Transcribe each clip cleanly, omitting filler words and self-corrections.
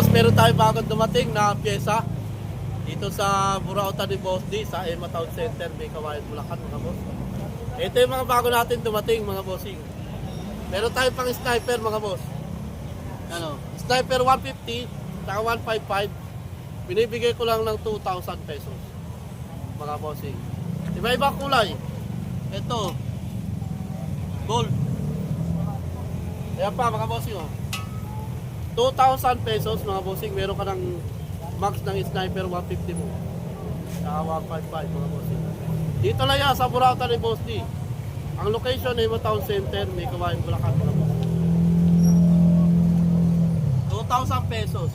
meron tayo bagong dumating na pyesa dito sa Burauta ni Boss D sa Emma Town Center, may Kawayan, Bulacan mga boss. Ito yung mga bago natin dumating mga bossing. Meron tayo pang sniper mga boss. Ano, sniper 150 saka 155. Binibigay ko lang ng 2,000 pesos mga bossing. Iba-iba kulay. Ito gold. Ayan pa mga bossing oh. 2,000 pesos mga bossing. Meron ka ng max ng sniper 150 mo. Saka 155 mga bossing. Dito lang yan sa Burauta ni Boss D. Ang location ay Emma Town Center, may Kawayan, Bulacan mga bossing. 2,000 pesos.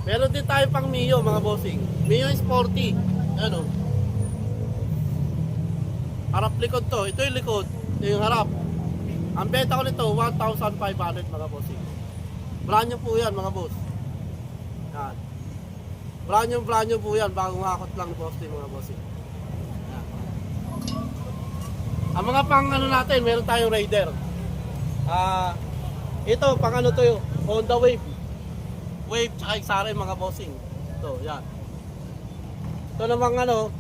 Meron din tayo pang Mio mga bossing. Mio Sporty. Ano? Harap likod to. Ito yung likod. Ito yung harap. Ang benta ko nito 1,500 mga bossing. Brand new po yan mga boss. Yan. Brand new po yan. Bagong hakot lang ni Boss D mga bossing. Yan. Ang mga pang ano natin, meron tayong Raider. Ito pang ano to yun. Honda Wave. Wave tsaka XRM mga bossing. Ito, yan. Ito namang ano,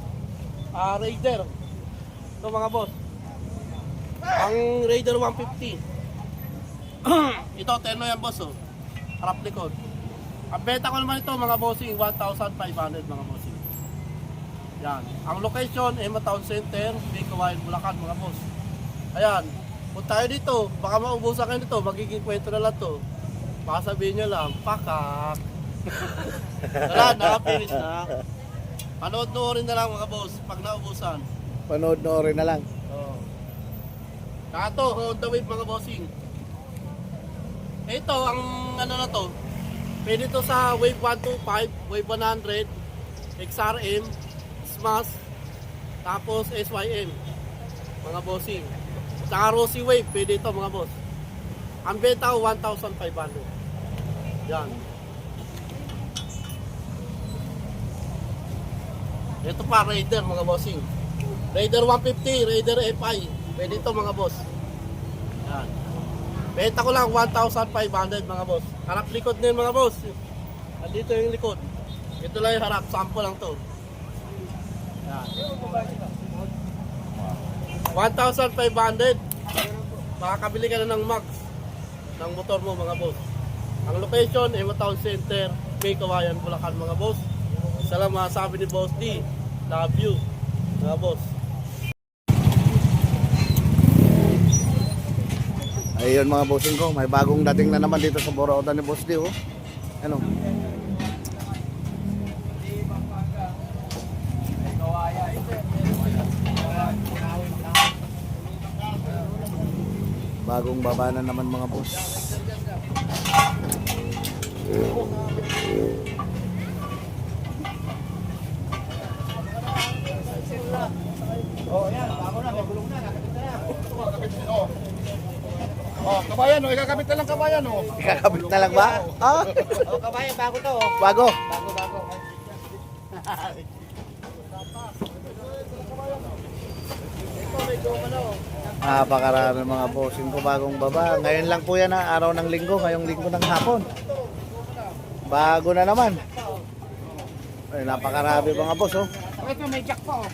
Raider. Ito mga boss. Ang Raider 150. Ito, terno yan boss oh. Harap likod. Ang benta ko naman ito mga bossing, 1,500 mga bossing. Yan. Ang location, Emma Town Center, may Kawayan, Bulacan mga boss. Ayan. Kung tayo dito, baka maubusan kayo dito, magiging kwento na lang to. Baka sabihin nyo lang, pakak. Wala, naka-finish na. Panood-noorin na lang mga boss, pag naubusan. Panood-noorin na lang. Oo. Kato, Honda Wave mga bossing. Ito, ang ano na to, pwede to sa Wave 125, Wave 100, XRM, Smash, tapos SYM, mga bossing. Saka Rosy Wave, pwede ito mga boss. Ang benta ko 1,500. Yan. Ito pa, Raider mga bossing. Raider 150, Raider FI, pwede ito mga boss. Yan. Benta ko lang 1,500 mga boss. Harap likod na yun mga boss. Andito yung likod. Ito lang yung harap. Sample lang to. Yan. 1,500. Makakabili ka na ng max ng motor mo mga boss. Ang location, Emma Town Center, may Kawayan, Bulacan mga boss. Salamat sabi ni Boss D. Love you mga boss. Ayun mga bossing ko, may bagong dating na naman dito sa Burauta ni Boss D oh. Ano? Bagong baba na naman mga boss. Oh, yan, bago na, may gulong na, nakapit na yan. Oh, kabayan oh, ikakabit na lang kabayan oh. Ikakabit na lang ba? Ah? Oh, kabayan, bago to oh. Bago. Bago. Ito, may goma na oh. Napakarami mga bossing ko bagong baba. Ngayon lang po yan araw ng linggo, ngayong linggo ng hapon. Bago na naman. Ay, napakarami mga boss oh. Ito, may jack pa oh.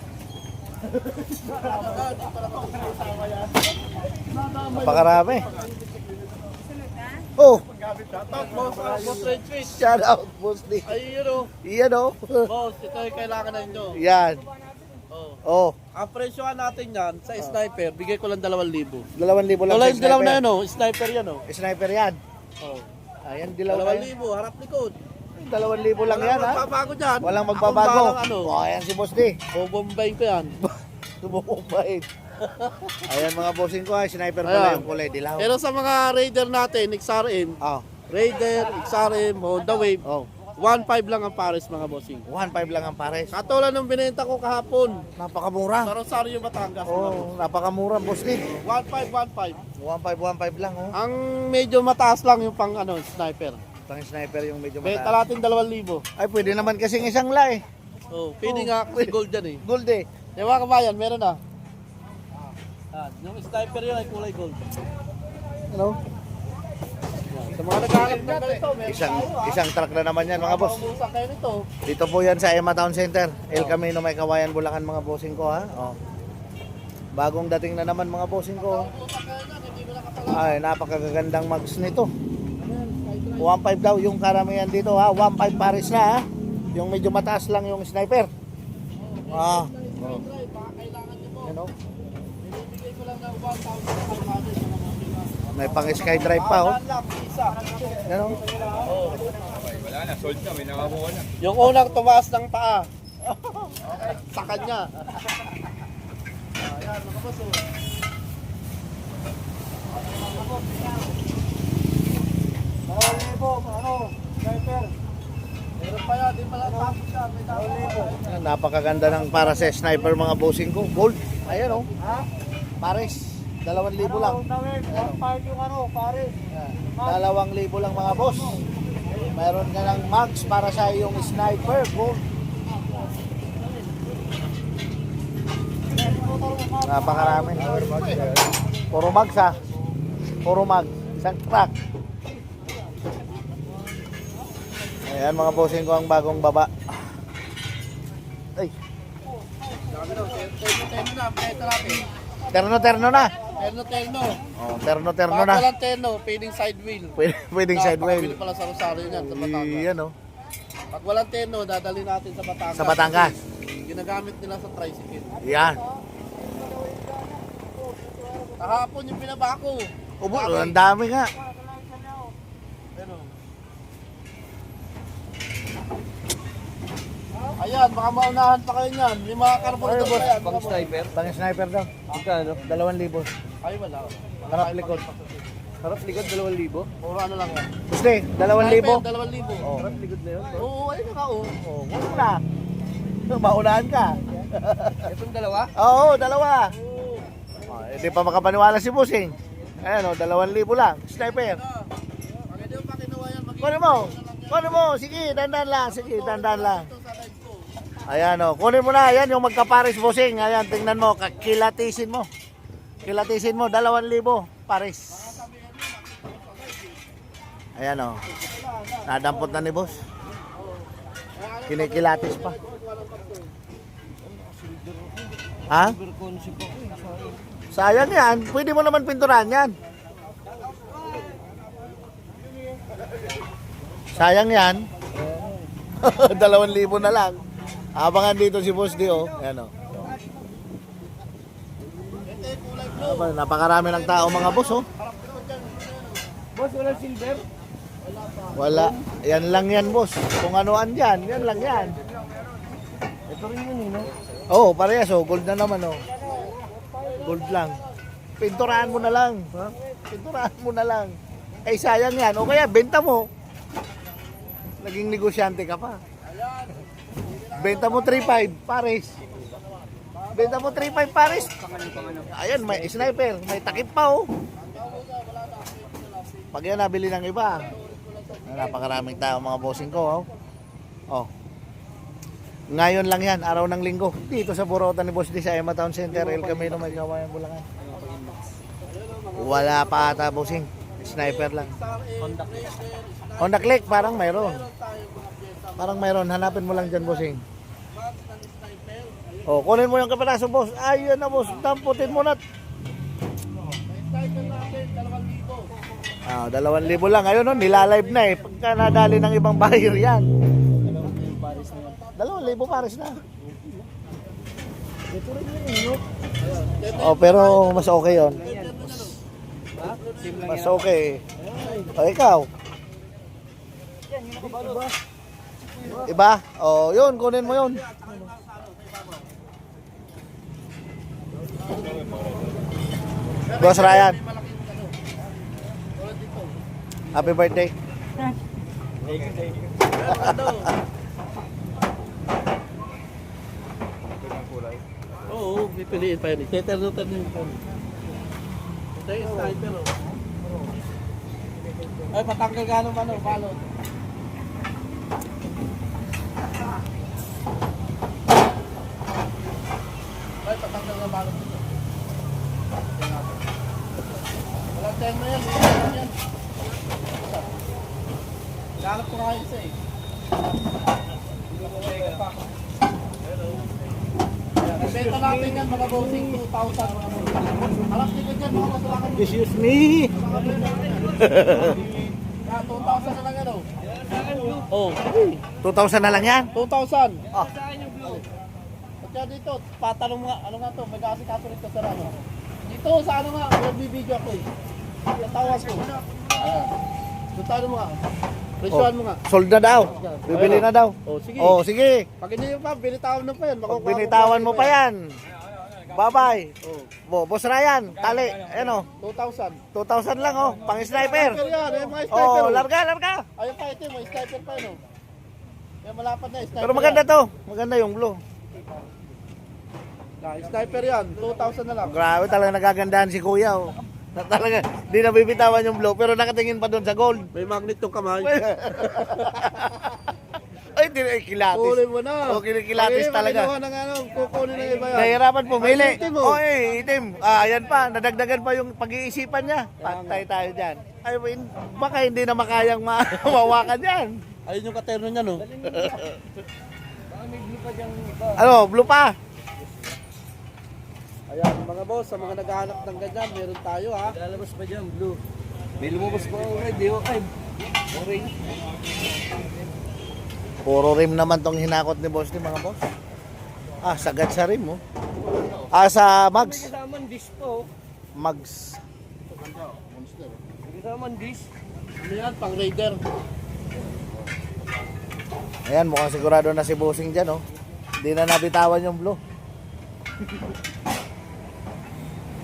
Napakarami. Oh, Boss Red Fish. shout out Boss D. Ayun o. Iyan oh. Boss, ito yung kailangan na nyo. Yan. Oh. Oh, Ang presyohan natin yan sa sniper, bigay ko lang 2,000. 2,000 lang Wala sa yung dilaw na sniper. yan o. Sniper yan o. Sniper yan. Oh. Ayan, dilaw na yan. 2,000, harap likod. 2,000 lang yan ha. Magbabago dyan. Walang Ako magbabago. balang ano. Oh, ayan si Boss D. Bobombayin ko yan. Sumubait. Ayan mga bossing ko, sniper pala Ayan. yung kulay dilaw. Pero sa mga Raider natin, XRM, Oh, Raider, XRM, Honda Wave, oh. 1.5 lang ang pares mga bossing. 1.5 lang ang pares. Katulad ng binenta ko kahapon Napakamura. sa Rosario, Batangas. mga boss. Oh, napakamura Boss D. 1.5. 1.5 lang oh. Ang medyo mataas lang yung pang ano, sniper. Pang sniper yung medyo Benta mataas. natin 2,000. Ay, pwede naman kasing isang la eh. Oh, pwede nga kasi gold yan eh. Gold eh. Di ba kabayan, meron na. Yung sniper yun ay kulay gold. Ano? Yan. mga naghahanap ng ganito, Isang truck na naman yan mga boss. Sa kayo nito. Dito po yan sa Emma Town Center. El Camino, May Kawayan, Bulacan mga bossing ko ha. Oh. Bagong dating na naman mga bossing ko. Ay, napakagandang mags nito. 1.5 daw yung karamihan dito ha. 1.5 pares na ha. Yung medyo mataas lang yung sniper. Ah. Oh. Ano? May pang skydrive pa oh. Ano? Wala na, sold na, may nakakuha na. Yung unang tumaas ng paa. Sa kanya. Ayan, mga boss. Meron pa yan, di pala tapos siya. May tapos. Napakaganda ng para sa sniper mga bossing ko. Gold. Ayan oh. Pares. 2,000 lang. Ayan. 2,000 lang mga boss. Mayroon ka ng mags para sa iyong sniper. Gold. Napakarami. Puro mags ha. Puro mag. Isang truck. Ayan mga bossing ko ang bagong baba. Ay. Terno na. Terno. Oh, terno Pag na. walang terno, pwedeng side wheel. Pwedeng side wheel. Pwede pala sa Rosario yan, sa Batangas. Yan oh. Pag walang terno, dadali natin sa Batangas. Sa Batangas. Ginagamit nila sa tricycle. Yan. Kahapon yung pinabako. Ubo, ang dami nga. Pero, ayan, baka maunahan pa kayo niyan. May mga carburetor pa yan. Pang sniper? Pang sniper daw. Magkano? 2,000. Ay, wala. Harap likod. Harap likod, 2,000? Puro ano lang yan. Gusto 2,000. 2,000. Oh. Harap likod na yun? Oo, ayun na ka, oh. Oh, wala na. Maunahan ka. Itong dalawa? Oo, 2. Oh, hindi pa makapaniwala si Busing. Ayan oh, 2,000 lang. Sniper. Pag hindi mo pa kinuha yan, Kunin mo. Sige, dandan lang. Ayan oh, kunin mo na. Ayan yung magkapares Busing. Ayan, tingnan mo. Kilatisin mo. 2,000 pares. Ayan oh. Nadampot na ni boss. Kinikilatis pa. Ha? Sayang yan. Pwede mo naman pinturan yan. Sayang yan. 2,000 na lang. Abangan dito si Boss D oh. Ayan oh. Napakarami ng tao mga boss oh. Boss, walang silver? Wala. Yan lang yan boss. Kung anoan dyan, yan lang yan. Ito rin yun, no? Oh, parehas oh. Gold na naman oh. Gold lang. Pinturahan mo na lang. Ha? Pinturahan mo na lang. Eh sayang yan. O kaya benta mo. Naging negosyante ka pa. Benta mo 3.5 pares. Benta mo 3.5 pares. Ayan, may sniper. May takip pa oh. Pag yan nabili ng iba. Napakaraming tao mga bossing ko oh. Oh. Ngayon lang yan, araw ng linggo. Dito sa Burautan ni Boss D sa Emma Town Center, El Camino, May Kawayan, Bulacan. Wala pa ata bossing. Sniper lang. Honda Click, parang mayroon. Hanapin mo lang dyan bossing. Oh, kunin mo yung kapataso boss. Ayun na boss, damputin mo na. 2,000 lang. Ayun no, nilalive na eh. Pagka nadali ng ibang buyer yan. 2,000 pares na. Ito rin yun, no? Oh, pero mas okay yon. Mas okay. O, ikaw? Iba? Oh, yun. Kunin mo yun. Boss Ryan. Happy birthday. Oo, pipiliin pa yun. Teterno yung phone. Ito yung sniper, oh. Ay, patanggal ka ng balot. Ay, patanggal ng balot dito. Walang terno yan. Benta natin yan mga bossing 2,000 mga bossing. Alas likod yan mga bossing. Excuse me. Yan, 2,000 na lang yan oh. Oh, 2,000 na lang yan. 2,000. Ah. At yan dito, patanong nga, ano nga to, may kasi rito sa ano. Dito sa ano nga, nagbibideo ako eh. Natawag ko. Ayan. Tutano mo nga. Presyohan mo nga. Sold na daw. Bibili na daw. Oh, sige. Oh, sige. Pag hindi pa, binitawan na pa yan. Pag binitawan mo pa yan. Bye-bye. Oh, Boss Ryan, tali. Ayan o. 2,000. 2,000 lang oh. Pang sniper. Sniper yan, eh, mga sniper. Oh, larga, larga. Ayun pa ito, may sniper pa yun oh. Yan, malapad na, sniper. Pero maganda to. Maganda yung blue. Sniper yan, 2,000 na lang. Grabe talaga nagagandahan si Kuya oh. Talaga, di na bibitawan yung blue pero nakatingin pa doon sa gold. May magnet tong kamay. Ay, di na kilatis. Kunin mo na. Oh, kinikilatis talaga. Makinuha ng ano, kukunin ng iba yan. Nahirapan pumili. Ay, itim, oh. Oh, itim. Ayan pa, nadagdagan pa yung pag-iisipan niya. Patay tayo dyan. Ay, baka hindi na makayang mawawakan dyan. Ayun yung katerno niya no. Ano, blue pa? Ayan mga boss, sa mga naghahanap ng ganyan, meron tayo ha. Lalabas pa dyan, blue. May lumabas pa already, oh. Ay, orange. Puro rim naman tong hinakot ni boss ni mga boss. Ah, sagad sa rim oh. Ah, sa mags. Kasaman dish po. Mags. Kasaman dish. Ano yan, pang raider. Ayan, mukhang sigurado na si bossing dyan oh. Hindi na nabitawan yung blue.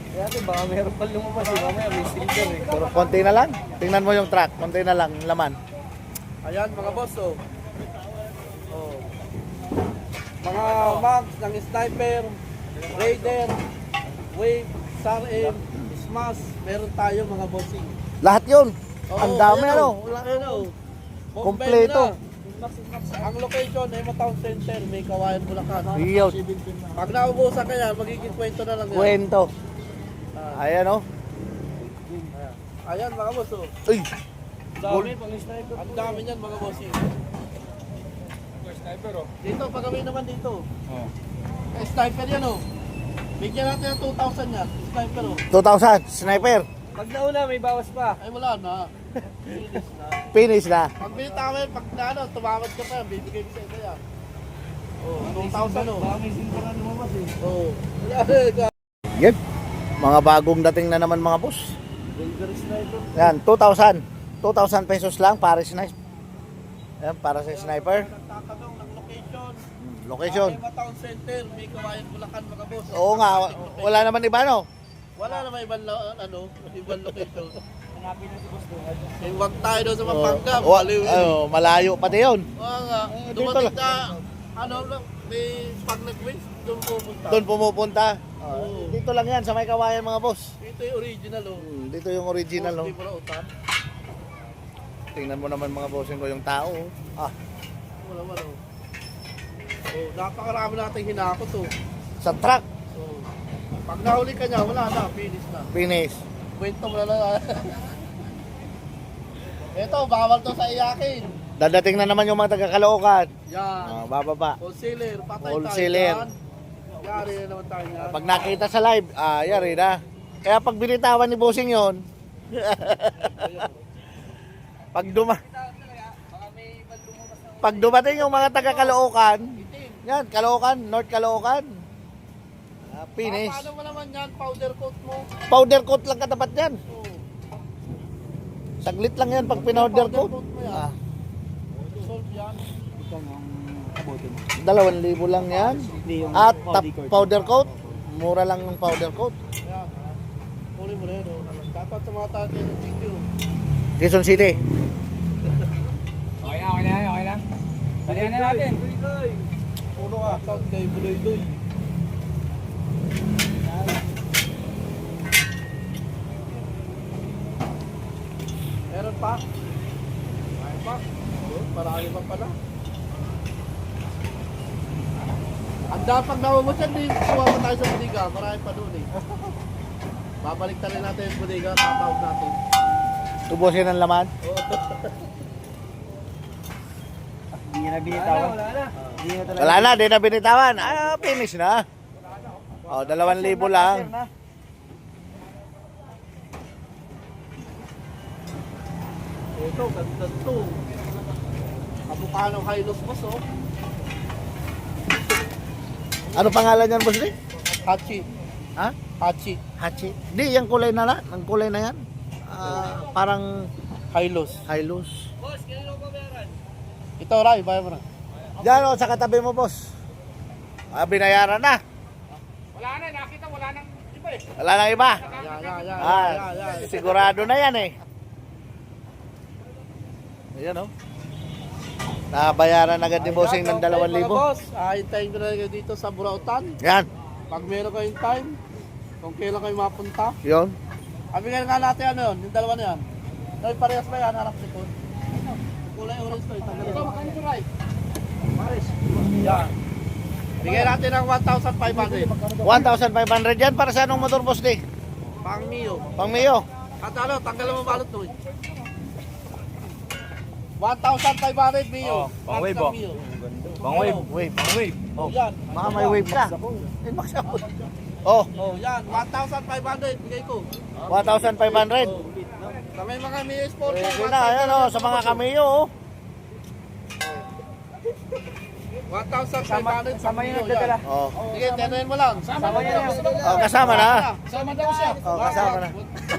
Kaya ito, baka meron pa lumabas. Mamaya may silver eh. Pero konti na lang. Tingnan mo yung track, konti na lang laman. Ayan mga boss oh. Oh. Mga mags ng sniper, raider, wave, SAR-M, smash, meron tayo mga bossing. Lahat yun. Oo, Ang dami ayan, ano. oh. Ayan, oh. Kompleto. Bombay na. Ang location ay Town Center, may Kawayan, Bulacan. Yun. Pag naubusan ka yan, magiging kwento na lang yan. Kwento. Ah, Ayan oh. ayan mga boss oh. Uy. Dami, pang sniper. Ang dami niyan mga bossing. Sniper, oh. Dito, pagawin naman dito. Sniper yan oh. Bigyan natin ng 2,000 yan. Sniper oh. 2,000. Sniper. Pag nauna, may bawas pa. Ay wala na. Finish na. Finish na. Pag binitawan, pag na, ano, tumawad ka pa yan, bibigay ko sa ito yan. Oh, 2,000 oh. Baka may silver na lumabas eh. Oh. Yan. Mga bagong dating na naman mga boss. Silver sniper. Yan, 2,000. 2,000 pesos lang para sniper. Yan, para sa sniper. Nagtatanong ng location. Location. Town Center, may Kawayan, Bulacan mga boss. Oo nga, wala naman iba no? Wala naman ibang ano, ibang location. Hanapin na si Boss doon. Eh, wag tayo doon sa Pampanga. Oh, Baliw yun. malayo pati yun. Oo nga, dito dumating lang. na, ano lang, may pag nag-waste, doon pupunta. Doon pumupunta. Oo. Dito lang yan sa may kawayan mga boss. Ito yung original oh. Dito yung original no. Hindi mo na utan. Tingnan mo naman mga bossing ko yung tao. Ah, Wala wala oh. Oh, napakarami nating hinakot oh. sa truck. So, pag nahuli ka niya, wala na, finish na. Finish. Kwento mo na lang. Ito, bawal to sa iyakin. Dadating na naman yung mga taga-Caloocan. Yan. Bababa. Wholesaler, patay Wholesaler. tayo yan. Yari na naman tayo yan. Pag nakita sa live, yari na. Kaya pag binitawan ni bossing yon, pag pag dumating yung mga taga-Caloocan, yan, Caloocan, North Caloocan. Finish. Paano mo naman yan, powder coat mo? Powder coat lang katapat yan. Oh. Saglit lang yan pag pinowder Powder coat. coat mo yan. Ah, Solve yan. Ito ang kabote mo. 2,000 lang yan. Hindi yung At body coat. powder coat, mura lang yung powder coat. Yan. Huli mo na yun. Oh. Dapat sa mga tatay ng video. Quezon City. Okay na. Talihan na natin. Puno ka. Shout kay Buloy-Doy. Meron pa? Meron pa? Oh, marami pa pala. Ang dapat nawamot yan, di kuha mo tayo sa budiga. Marami pa doon eh. Babalik tayo natin yung budiga, tatawag natin. Tubusin ang laman. Oh. Hindi niya nabinitawan. Hindi niya talaga. Wala na, di na binitawan. Ah, finish na. Oh, 2,000 lang. Ito, ganda to. Kamukha ng Hilux boss, oh. Ano pangalan niyan, boss? Di? Hachi. Ha? Hachi. Hachi. Di, yung kulay na ang kulay na yan. Ah, parang Hilux. Hilux. Ito, Ray, bayan mo na. Diyan, oh, sa katabi mo, boss. Ah, binayaran na. Wala na, nakita, wala nang iba eh. Wala nang iba. Yan. Ah, sigurado na yan eh. Ayan, oh. Nabayaran agad ni bossing ng 2,000. Mga boss, hintayin ko na kayo dito sa Burautan. Yan. Pag meron kayong time, kung kailan kayo mapunta. Yun. Abigyan nga natin ano yun, yung dalawa na yan. Dahil parehas ba yan, harap likod? Kulay orange to, itanggal ito. Makanin ko, Ray. Paris. Yan. Bigyan natin ng 1,500. 1,500 yan para sa anong motor, boss, di? Pang Mio. Pang Mio. At ano, tanggalan mo balot to eh. 1,500 Mio. pang wave, Max oh. Mio. Pang wave. Wave. Pang wave. Oh, yan. Baka may wave ka. Eh, max ako. Oh, Oh, yan. 1,500 bigay ko. 1,500. Sa may mga Mio Sport. Pwede na, ayan, oh, sa mga Cameo, oh. 1,500 Sama yung nagdadala. Oh, Sige, tenuin mo lang. Sama niya yan. oh kasama na. Sama daw siya. Oh, kasama na.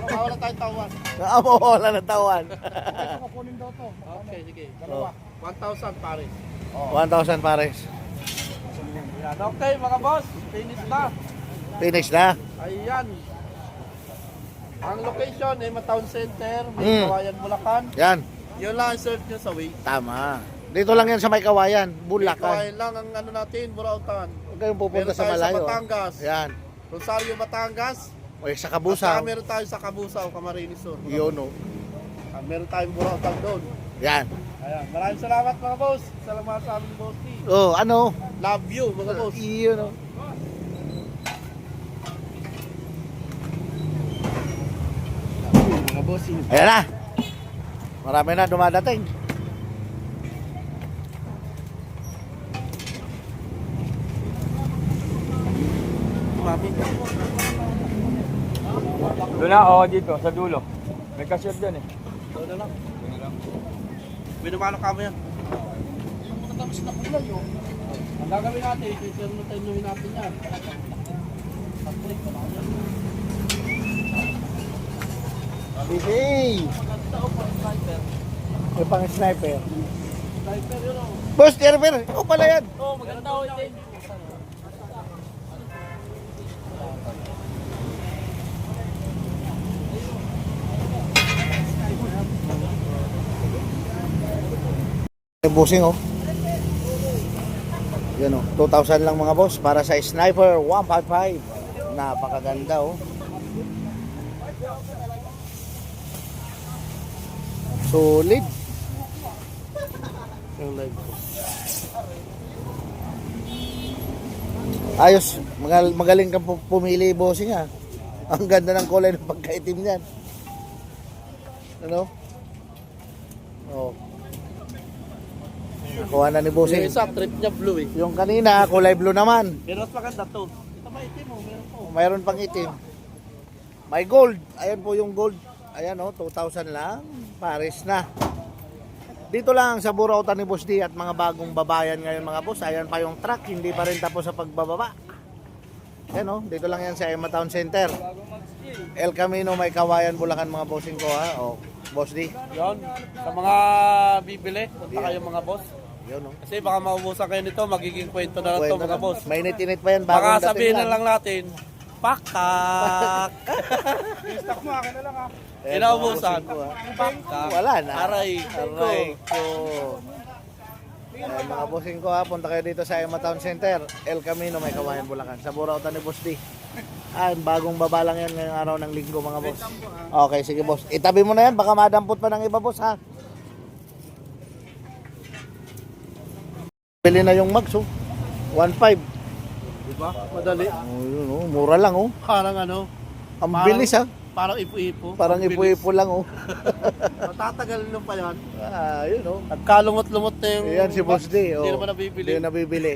Mawala tayong tawan. Wala na tawan. Okay, sige. Oh, 1,000 pare. 1,000 pares. Yan. Okay, mga boss. Finish na. Finish na. Ayan. Ang location ay Town Center, may Mm. Kawayan, Bulacan. Yan. Yun lang ang search nyo sa way. Tama. Dito lang yan sa may kawayan, May Bulacan. Kawayan lang ang ano natin, Burautan. Huwag kayong pupunta Meron sa tayo malayo. sa Batangas. Yan. Rosario, Batangas. O sa At Kabusaw. saka meron tayo sa Kabusaw, Camarines Sur. Yun, oh. Meron tayong Burautan doon. Yan. Ayan. Maraming salamat mga boss. Salamat sa amin boss. Oh, ano? Love you mga boss. Yun, oh. Mga bossing. Ayan na. Marami na dumadating. Mami. Doon na, dito, sa dulo. May cashier dyan eh. Ito na lang. Binumano ka mo yan. Matapos na pula yun. Ang gagawin natin, itinuhin natin yan. Pag-click pa lang yan. Hey! Maganda o pang sniper. May pang sniper. Sniper yun o. Boss, Jerver! Ikaw pala yan. Oo, maganda o ito. Yung busing, oh. Yan, oh. 2,000 lang mga boss para sa sniper 155. Napakaganda, oh. Solid. Yung live ko. Ayos. Magaling kang pumili, bossing, ah. Ang ganda ng kulay ng pagkaitim niyan. Ano? Oh. Nakuha na ni Yung bossing. isa, trip niya blue eh. Yung kanina, kulay blue naman. Pero mas maganda to. Ito ba itim mo? Meron po. Mayroon pang itim. May gold. Ayan po yung gold. Ayan, oh, 2,000 lang. Paris na. Dito lang sa Burautan ni Boss D at mga bagong babayan ngayon mga boss. Ayan pa yung truck. Hindi pa rin tapos sa pagbababa. Ayan, oh. Dito lang yan sa Town Center. El Camino, may Kawayan, Bulacan mga bossing ko, ha. Oh, Boss D. Yun. Sa mga bibili, punta kayo mga boss. Yun, oh. Kasi baka maubusan kayo nito, magiging kwento na lang to Kwento mga na. boss. Mainit-init pa yan. Baka bagong dating sabihin na lang natin, pakak! Stock mo, akin na lang ha. Ayan, Inaubusan. mga bossing ko, ha. Pakak. Wala na. Aray. Aray ko. Ayan, mga bossing ko, ha. Punta kayo dito sa Town Center. El Camino, may Kawayan, Bulacan. Sa Burautan ni Boss D. Bagong baba lang yan ngayong araw ng linggo mga boss. Okay, sige boss. Itabi mo na yan, baka madampot pa ng iba boss, ha. Bili na yung max, oh. 1.5. Diba? Madali. Oh, yun, oh. Mura lang, oh. Parang ano, Ang Parang- bilis, ha. Parang ipo-ipo. Parang Ang bilis. ipo-ipo lang oh. Matatagal nyo pa yan. Yun oh. Nagkalumot-lumot na yung... Yan si Boss D. Hindi Oh. naman nabibili. Hindi nabibili.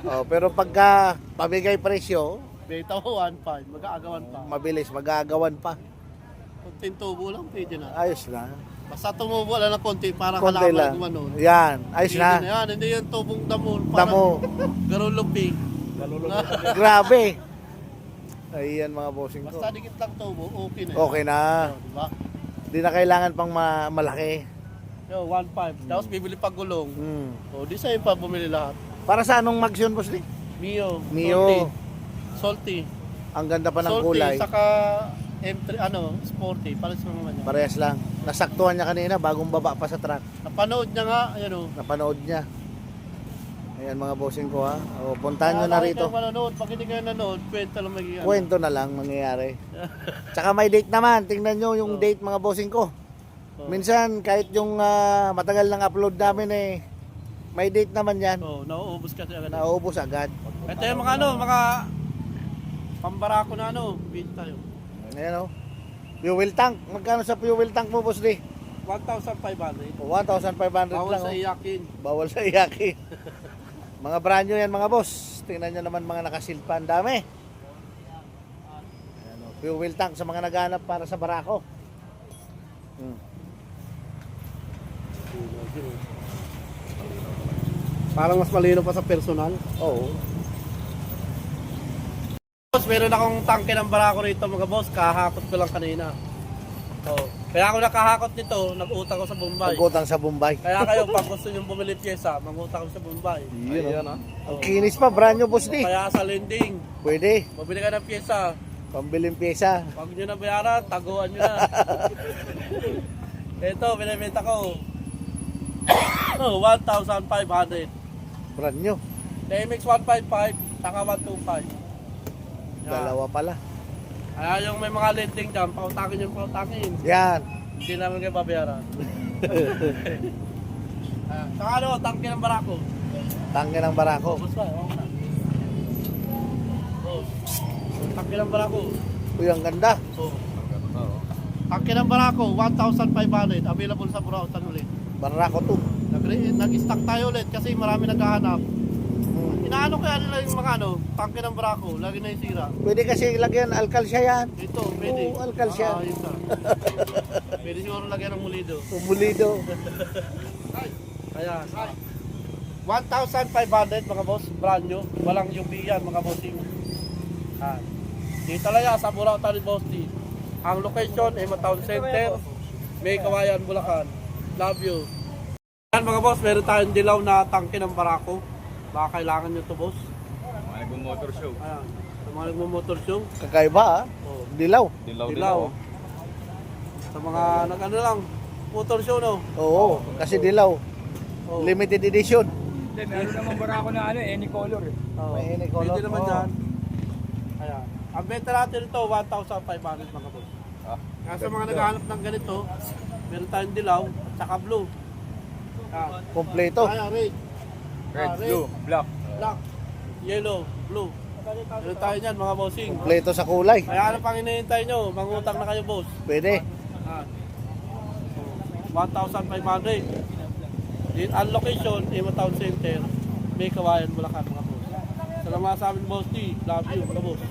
Oh, pero pagka pamigay presyo, Beta ko 1.5. Mag-aagawan pa. mabilis, mag-aagawan pa. Kunting tubo lang, pwede na. Ayos na. Basta tumubo lang ng konti para Konti halaman lang. gumanon. Yan, ayos Pwede na. Yan, hindi yung tubong damo. Damo. Garulupi. Grabe. Ayan mga bossing ko. Basta dikit lang tubo, okay na. Okay na. Diba? Di na kailangan pang malaki. Yo, 1.5. Tapos bibili pa gulong. Hmm. O, di sa'yo pa bumili lahat. Para sa anong mags yun, boss D? Mio. Mio. Salty. Ang ganda pa ng Salty, kulay. saka M3, sporty. Pares mo naman yan. Parehas lang. Nasaktuhan niya kanina bagong baba pa sa truck. Napanood niya nga, ayan o. Napanood niya. Ayan mga bossing ko ha. O, puntahan nyo na rito. Kayo manonood. Pag hindi kayo nanood, kwenta lang magiging. Kwento na lang mangyayari. Tsaka may date naman. Tingnan nyo yung Oh. date mga bossing ko. Oh. Minsan kahit yung matagal ng upload namin may date naman yan. So, nauubos kasi agad. Nauubos agad. Ito yung mga pambarako na bid tayo. Ayan o. Fuel tank. Magkano sa fuel tank mo, boss D? 1,500. O, 1,500 Bawal lang. sa oh. iyakin. Bawal sa iyakin. Mga brand new yan mga boss. Tingnan nyo naman mga nakasil pa. Ang dami. Ayan, o. Fuel tank sa mga naghanap para sa barako. Parang mas malino pa sa personal. Oo. Boss, meron akong tangke ng barako rito mga boss. Kahakot ko lang kanina. Oh. Kaya ako nakahakot nito, nag-utang ko sa Bombay. Pagkutang sa Bombay. Kaya kayo, pag gusto nyo bumili pyesa, mag-utang ko sa Bombay. Yun, ah. Ang kinis pa, brand new boss D. Kaya sa lending, Pwede. mabili ka ng pyesa. Pambiling pyesa. Pag nyo na bayaran, taguan nyo na. Ito, binibenta ko. 1,500. Brand new. TMX 155, saka 125. Yan. Dalawa pala. Kaya yung may mga lending dyan, pautakin yung pautakin. Yan. Hindi namin kayo babayaran. Saka tangke ng barako. Tangke ng barako. Boss ba, ako na. Oh. Tangke ng barako. Uy, ang ganda. Oh. Tangke ng barako, 1,500. Available sa Burautan ulit. Barako to. Nag-stock tayo ulit kasi marami naghahanap. Inaano kaya nila yung mga tangke ng barako, lagi na yung sira. Pwede kasi lagyan alkalsya yan. Ito, pwede. Oo, alkalsya. Yun na. Pwede siguro lagyan ng mulido. Umulido. Ayan. 1,500 mga boss, brand new. Walang UP yan mga bossing. Dito lang yan sa Burautan ni Boss D. Ang location ay Town Center, May Kawayan, Bulacan. Love you. Yan mga boss, meron tayong dilaw na tangke ng barako. Baka kailangan nyo to boss. Mga nagmo-motor show. Ayan. Sa mga nagmo-motor show. Kakaiba ha. Oh, Dilaw. dilaw. Sa mga nag-ano lang, motor show no. Oo, kasi dilaw. Oh. Limited edition. Hindi, meron naman barako na any color eh. Oh. May any color. Pwede naman Oh. dyan. Ayan. Ang benta natin ito, 1,500 mga boss. Kasi mga naghahanap ng ganito, meron tayong dilaw at saka blue. Ayan. Kompleto. Ayan, red. Red, Ah, blue, black. Black, yellow, blue. Meron tayo niyan mga bossing. Kompleto sa kulay. Kaya ano pang hinihintay nyo? Mangutang na kayo boss. Pwede. Ah. 1,500. Ang location, Town Center, May Kawayan, Bulacan mga boss. Salamat sa amin boss D. Love you mga boss.